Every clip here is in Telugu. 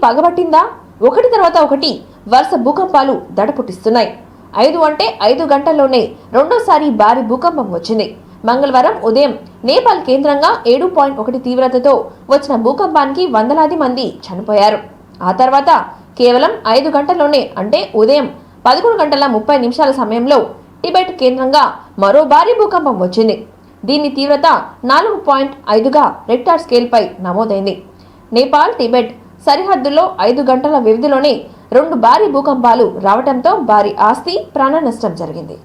పగబట్టిందా? ఒకటి తర్వాత ఒకటి వరుస భూకంపాలు దడపుట్టిస్తున్నాయి. 5 అంటే 5 గంటల్లోనే రెండోసారి భారీ భూకంపం వచ్చింది. మంగళవారం ఉదయం నేపాల్ కేంద్రంగా 7.1 తీవ్రతతో వచ్చిన భూకంపానికి వందలాది మంది చనిపోయారు. ఆ తర్వాత కేవలం 5 గంటల్లోనే అంటే ఉదయం 11 గంటల 30 నిమిషాల సమయంలో టిబెట్ కేంద్రంగా మరో భారీ భూకంపం వచ్చింది. దీని తీవ్రత 4.5గా రెక్టార్ స్కేల్పై నమోదైంది. నేపాల్ టిబెట్ సరిహద్దుల్లో 5 గంటల వ్యవధిలోనే 2 భారీ భూకంపాలు రావడంతో భారీ ఆస్తి, ప్రాణ నష్టం జరిగింది.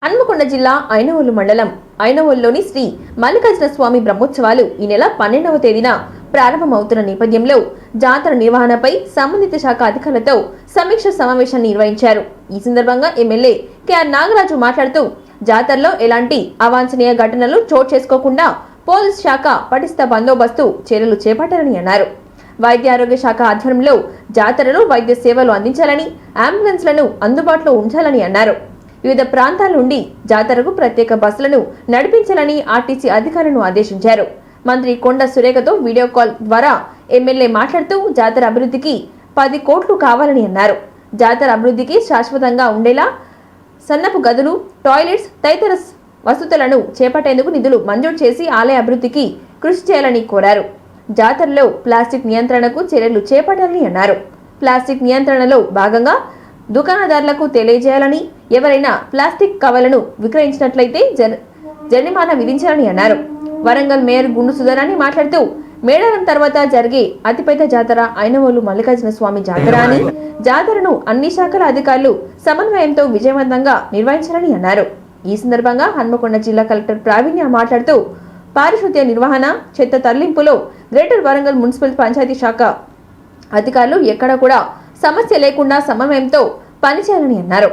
హన్మకొండ జిల్లా ఐనవోలు మండలం ఐనవోలులోని శ్రీ మల్లికార్జున స్వామి బ్రహ్మోత్సవాలు ఈ నెల 12వ తేదీన ప్రారంభమవుతున్న నేపథ్యంలో జాతర నిర్వహణపై సంబంధిత శాఖ అధికారులతో సమీక్ష సమావేశాన్ని నిర్వహించారు. ఈ సందర్భంగా ఎమ్మెల్యే కెఆర్ నాగరాజు మాట్లాడుతూ జాతరలో ఎలాంటి అవాంఛనీయ ఘటనలు చోటు చేసుకోకుండా పోలీస్ శాఖ పటిష్ట బందోబస్తు చర్యలు చేపట్టారని అన్నారు. వైద్య ఆరోగ్య శాఖ ఆధ్వర్యంలో జాతరలో వైద్య సేవలు అందించాలని, అంబులెన్స్లను అందుబాటులో ఉంచాలని అన్నారు. వివిధ ప్రాంతాల నుండి జాతరకు ప్రత్యేక బస్సులను నడిపించాలని ఆర్టీసీ అధికారులను ఆదేశించారు. మంత్రి కొండ సురేఖతో వీడియో కాల్ ద్వారా ఎమ్మెల్యే మాట్లాడుతూ జాతర అభివృద్ధికి 10 కోట్లు కావాలని అన్నారు. జాతర అభివృద్ధికి శాశ్వతంగా ఉండేలా సన్నపు గదులు, టాయిలెట్స్ తదితర వసతులను చేపట్టేందుకు నిధులు మంజూరు చేసి ఆలయ అభివృద్ధికి కృషి చేయాలని కోరారు. జాతరలో ప్లాస్టిక్ నియంత్రణకు చర్యలు చేపట్టాలని అన్నారు. ప్లాస్టిక్ నియంత్రణలో భాగంగా దుకాణదారులకు తెలియజేయాలని, ఎవరైనా ప్లాస్టిక్ కవర్లను విక్రయించినట్లయితే జరిమానా విధించాలని అన్నారు. వరంగల్ మేయర్ గుండు సుధారాణి మాట్లాడుతూ మేడారం తర్వాత జరిగే అతిపెద్ద జాతర ఐనవోలు మల్లికార్జున స్వామి జాతర అని, జాతరను అన్ని శాఖల అధికారులు సమన్వయంతో విజయవంతంగా నిర్వహించాలని అన్నారు. ఈ సందర్భంగా హన్మకొండ జిల్లా కలెక్టర్ ప్రావీణ్య మాట్లాడుతూ పారిశుద్ధ్య నిర్వహణ, చెత్త తరలింపులో గ్రేటర్ వరంగల్ మున్సిపల్ పంచాయతీ శాఖ అధికారులు ఎక్కడ కూడా సమస్య లేకుండా సమన్వయంతో పనిచేయాలని అన్నారు.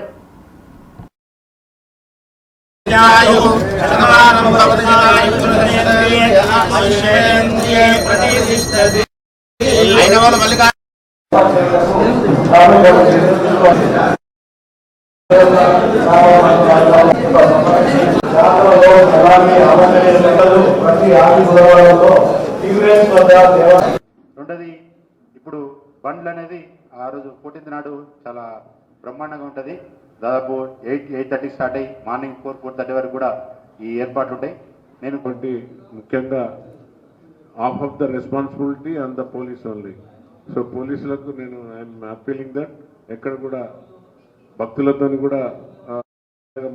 ఇప్పుడు బండ్లు అనేది ఆ రోజు 14th నాడు చాలా బ్రహ్మాండంగా ఉంటుంది. దాదాపు 8:30 స్టార్ట్ అయ్యి మార్నింగ్ 4:30 వరకు కూడా ఈ ఏర్పాట్లు ఉంటాయి. నేను ముఖ్యంగా half of the responsibility on the police only. So పోలీసులకు నేను ఐఎమ్ అపీలింగ్ దట్ ఎక్కడ కూడా భక్తులతో కూడా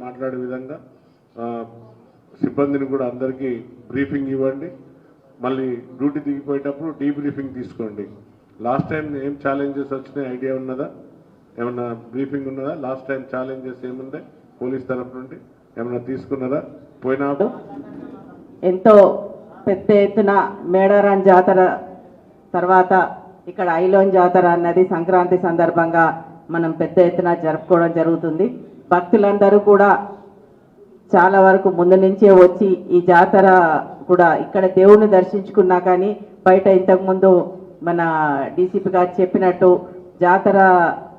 మాట్లాడే విధంగా సిబ్బందిని కూడా అందరికీ బ్రీఫింగ్ ఇవ్వండి. మళ్ళీ డ్యూటీ దిగిపోయేటప్పుడు డీబ్రీఫింగ్ తీసుకోండి. లాస్ట్ టైం ఏం ఛాలెంజెస్ వచ్చినాయి ఐడియా ఉన్నదా? ఏమన్నా బ్రీఫింగ్ ఉన్నదా? లాస్ట్ టైం ఛాలెంజెస్ ఏముండే పోలీస్ తరఫు నుండి ఏమన్నా తీసుకున్నారా? పోయినాడు ఎంతో పెద్ద ఎత్తున మేడారం జాతర తర్వాత ఇక్కడ ఐలోన్ జాతర అన్నది సంక్రాంతి సందర్భంగా మనం పెద్ద ఎత్తున జరుపుకోవడం జరుగుతుంది. భక్తులందరూ కూడా చాలా వరకు ముందు నుంచే వచ్చి ఈ జాతర కూడా ఇక్కడ దేవుణ్ణి దర్శించుకున్నా కానీ బయట ఇంతకుముందు మన డీసీపీ గారు చెప్పినట్టు జాతర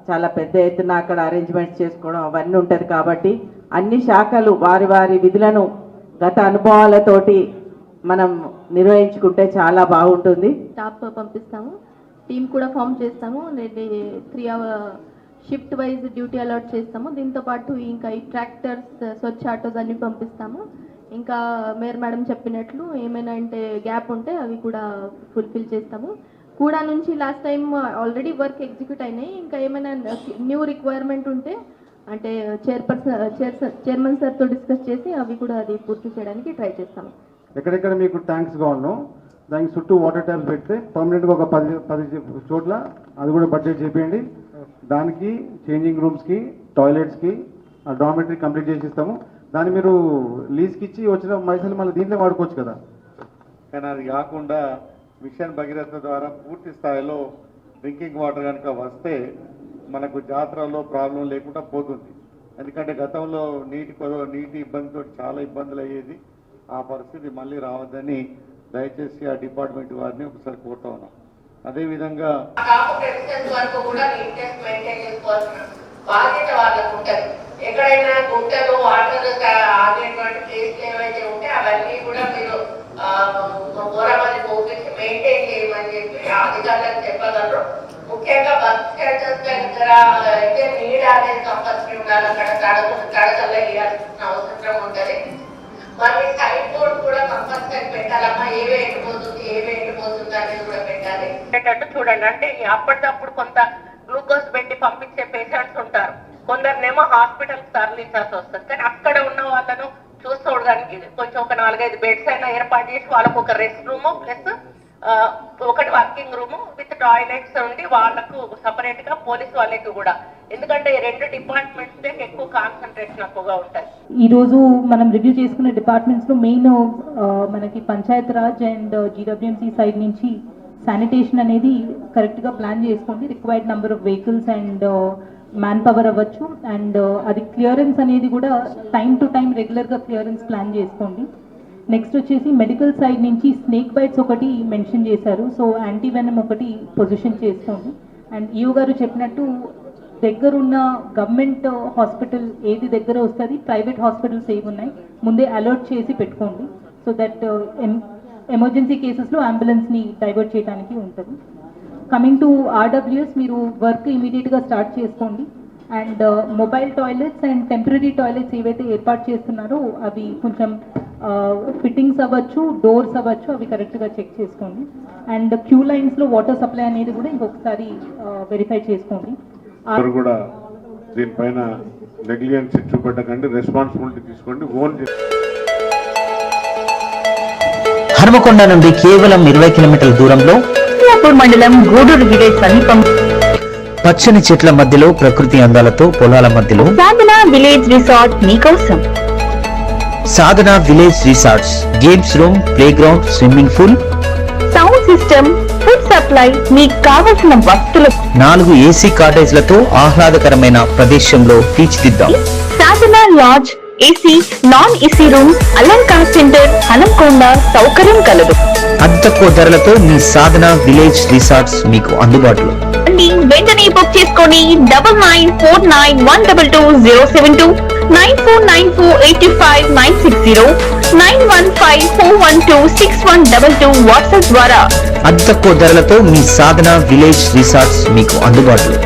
చాలా పెద్ద ఎత్తున అక్కడ అరేంజ్మెంట్స్ చేసుకోవడం అవన్నీ ఉంటుంది. కాబట్టి అన్ని శాఖలు వారి వారి విధులను గత అనుభవాలతోటి మనం నిర్వహించుకుంటే చాలా బాగుంటుంది. స్టాఫ్ పంపిస్తాము, టీం కూడా ఫామ్ చేస్తాము, 3 hour shift wise duty allot చేస్తాము. దీంతో పాటు ఇంకా ఈ ట్రాక్టర్స్, స్వచ్ఛ ఆటోస్ అన్ని పంపిస్తాము. ఇంకా మేయర్ మేడం చెప్పినట్లు ఏమైనా అంటే గ్యాప్ ఉంటే అవి కూడా ఫుల్ఫిల్ చేస్తాము. కూడా నుంచి last time already work execute అయినాయి. ఇంకా ఏమైనా న్యూ రిక్వైర్మెంట్ ఉంటే అంటే చైర్మన్ సార్తో డిస్కస్ చేసి అవి కూడా అది పూర్తి చేయడానికి ట్రై చేస్తాము. ఎక్కడెక్కడ మీకు ట్యాంక్స్ కావాలో దానికి చుట్టూ వాటర్ ట్యాంక్స్ పెడితే పర్మనెంట్గా ఒక 10 చోట్ల అది కూడా బడ్జెట్ చేయండి. దానికి చేంజింగ్ రూమ్స్కి, టాయిలెట్స్కి, డార్మెటరీ కంప్లీట్ చేసి ఇస్తాము. దాన్ని మీరు లీజ్కి ఇచ్చి వచ్చిన పైసలు మళ్ళీ దీంట్లో వాడుకోవచ్చు కదా. కానీ అది కాకుండా మిషన్ భగీరథ ద్వారా పూర్తి స్థాయిలో డ్రింకింగ్ వాటర్ కనుక వస్తే మనకు జాతరలో ప్రాబ్లం లేకుండా పోతుంది. ఎందుకంటే గతంలో నీటి ఇబ్బందితో చాలా ఇబ్బందులు అయ్యేది. ఆ పరిస్థితి మళ్ళీ రావద్దని దయచేసి ఆ డిపార్ట్మెంట్ వారిని ఒకసారి కోరుతా ఉన్నాం. అదేవిధంగా వరకు కూడా నీట్నెస్ మెయింటైన్ చేసుకోవాల్సిన బాధ్యత వాళ్ళకు ఉంటుంది. ఎక్కడైనా గుంటలు వాటర్ ఆగేటువంటి ప్లేస్లు ఏవైతే ఉంటే అవన్నీ కూడా మీరు గోరమని పోపించి మెయింటైన్ చేయమని చెప్పి అధికారులకు చెప్పగలరు. ముఖ్యంగా బస్ స్టాండర్స్ దగ్గర అయితే నీడ అనేది కంపల్సరీ ఉండాలి. అక్కడ తడకల్లో వేయాల్సిన అవసరం ఉంటుంది. మరి సైడ్ బోర్డ్ కూడా కంపల్సరీ పెట్టాలమ్మా. ఏవే ఎండిపోతుంది అనేది కూడా పెట్టాలి. చూడండి, అంటే అప్పటికప్పుడు కొంత గ్లూకోజ్ పెట్టి పంపించే పేషెంట్స్ ఉంటారు. కొందరినేమో హాస్పిటల్ తరలించాల్సి వస్తుంది. కానీ అక్కడ ఉన్న వాళ్ళను చూసుకోవడానికి కొంచెం ఒక 4-5 బెడ్స్ అయినా ఏర్పాటు చేసి వాళ్ళకు ఒక రెస్ట్ రూమ్ ప్లస్ ఒకటి వర్కింగ్ రూమ్ విత్ టాయిలెట్స్ ఉండి వాళ్ళకు సపరేట్ గా పోలీసు వాళ్ళకి కూడా. ఎందుకంటే 2 డిపార్ట్మెంట్స్ ఎక్కువ కాన్సన్ట్రేషన్ ఎక్కువగా ఉంటుంది. ఈ రోజు మనం రివ్యూ చేసుకునే డిపార్ట్మెంట్స్ లో మెయిన్ మనకి Panchayat Raj and GWMC side నుంచి శానిటేషన్ అనేది కరెక్ట్ గా ప్లాన్ చేసుకోండి. Required number of vehicles and man power అవ్వచ్చు. అండ్ అది క్లియరెన్స్ అనేది కూడా టైం టు టైం రెగ్యులర్ గా క్లియరెన్స్ ప్లాన్ చేసుకోండి. నెక్స్ట్ వచ్చేసి మెడికల్ సైడ్ నుంచి స్నేక్ బైట్స్ ఒకటి మెన్షన్ చేశారు. సో యాంటీవెనమ్ ఒకటి పొజిషన్ చేసుకోండి. అండ్ ఈఓ గారు చెప్పినట్టు దగ్గరున్న గవర్నమెంట్ హాస్పిటల్ ఏది దగ్గర వస్తుంది, ప్రైవేట్ హాస్పిటల్స్ ఏవి ఉన్నాయి ముందే అలర్ట్ చేసి పెట్టుకోండి. సో దట్ ఎమర్జెన్సీ కేసెస్లో అంబులెన్స్ని డైవర్ట్ చేయడానికి ఉంటుంది. కమింగ్ టు ఆర్డబ్ల్యూఎస్, మీరు వర్క్ ఇమీడియట్గా స్టార్ట్ చేసుకోండి. And mobile toilets and temporary toilets ఏవైతే ఏర్పాటు చేస్తున్నారో అవి కొంచెం ఫిట్టింగ్స్ అవ్వచ్చు, డోర్స్ అవ్వచ్చు, అవి కరెక్ట్గా చెక్ చేసుకోండి. అండ్ క్యూ లైన్స్లో వాటర్ సప్లై అనేది కూడా ఇంకొకసారి వెరిఫై చేసుకోండి. కూడా దీనిపైన నెగ్లిజెన్సీ చూపెట్టకండి, రెస్పాన్సిబిలిటీ తీసుకోండి. హనుమకొండ నుండి కేవలం 20 కిలోమీటర్ల దూరంలో మండలం గూడూరు విలేజ్ సమీపం పచ్చని చెట్ల మధ్యలో ప్రకృతి అందాలతో పొలాల మధ్యలో సాధన విలేజ్ రిసార్ట్ మీకోసం. Sadhana village resorts games room, playground, swimming pool, sound system, food supply, మీకు కావలసిన వస్తువులు 4 ఏసీ కాటేజ్లతో ఆహ్లాదకరమైన ప్రదేశంలో తీర్చిదిద్దాం. Sadhana lodge, AC, non AC room, Alankar centre, Hanumakonda సౌకర్యం కలదు. అతి తక్కువ ధరలతో మీ సాధన విలేజ్ రిసార్ట్స్ మీకు అందుబాటులో. వెంటనే బుక్ చేసుకోండి. 9949122072, 949485960915412612 వాట్సాప్ ద్వారా. అతి తక్కువ ధరలతో మీ సాధన విలేజ్ రిసార్ట్స్ మీకు అందుబాటులో.